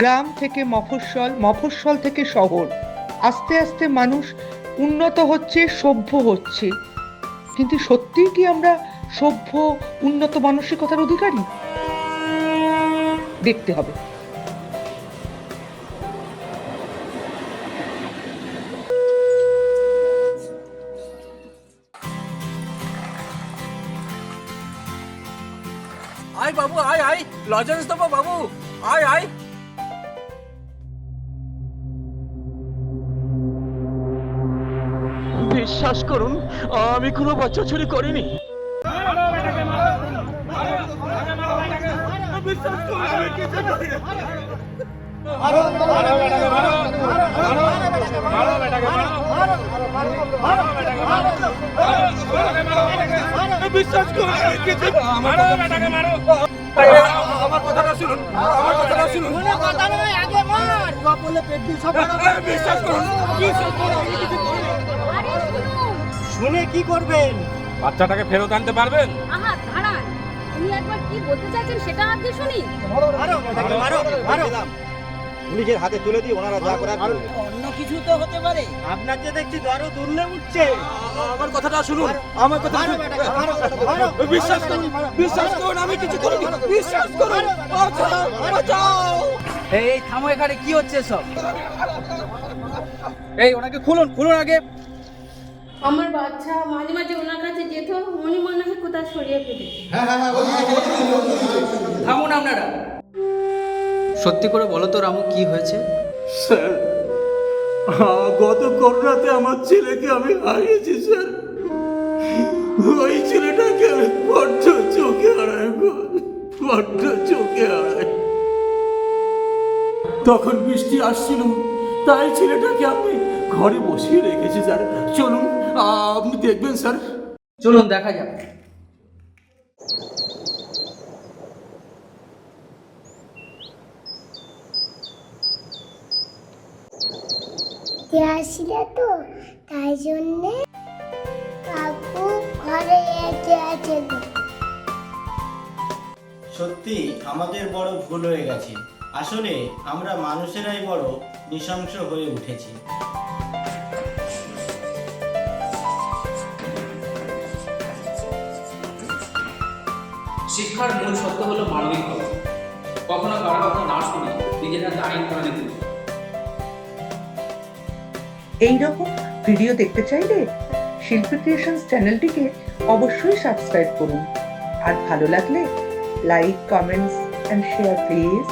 গ্রাম থেকে মফস্বল, মফস্বল থেকে শহর, আস্তে আস্তে মানুষ উন্নত হচ্ছে, সভ্য হচ্ছে। কিন্তু সত্যিই কি আমরা সভ্য উন্নত মানসিকতার অধিকারী? দেখতে হবে। আয় বাবু, আয় আয়, লজেন্স দেবো বাবু, আয় আয়। বিশ্বাস করুন, আমি কোনো বাচ্চা চুরি করিনি। বিশ্বাস করুন, আমার কথাটা শুনুন, আমার কথাটা শুনুন। বিশ্বাস করুন, শুনে কি করবেন? বাচ্চাটাকে ফেরত আনতে পারবেন? আহা দাঁড়ান, উনি একবার কি বলতে চাইছেন সেটা আগে শুনি। পুলিশের হাতে তুলে দিয়ে ওনারা যা করার করবেন। অন্য কিছু তো হতে পারে। আপনাকে দেখছি দরদ উঠলে উঠছে। আমার কথাটা শুনুন, আমার কথা বিশ্বাস করুন, বিশ্বাস করুন, আমি কিছু করিনি, বিশ্বাস করুন, বাঁচাও, বাঁচাও। এই থামো, এখানে কি হচ্ছে সব? এই ওনাকে খুলুন, খুলুন আগে। আমার বাচ্চা মাঝে মাঝে ওনার কাছে যেত, উনি মনে হয় কোথায় সরিয়ে ফেলেছে। থামুন আপনারা। সত্যি করে বলো তো রামু, কি হয়েছে? স্যার, গত করোনাতে আমার ছেলেকে আমি হারিয়েছি স্যার। ওই ছেলেটাকে আমি বড্ড চোখে হারাই গো, বড্ড চোখে হারাই। তখন বৃষ্টি আসছিল, তাই ছেলেটাকে আমি ঘরে বসিয়ে রেখেছি স্যার। চলুন, আপনি দেখবেন স্যার। চলুন দেখা যাক। আসলে তো তাই জন্যে কাকু ঘরে এসে আছে। সত্যি আমাদের বড় ভুল হয়ে গেছে। আসলে আমরা মানুষেরাই বড় নৃশংস হয়ে উঠেছি। শিক্ষার মূল সত্য হলো মানবিক হওয়া। কখনো কারো কথা না শুনে নিজের হাতে আইন করে দিতে। এইরকম ভিডিও দেখতে চাইলে শিল্পী ক্রিয়েশনস চ্যানেলটিকে অবশ্যই সাবস্ক্রাইব করুন। আর ভালো লাগলে like, comments and share please.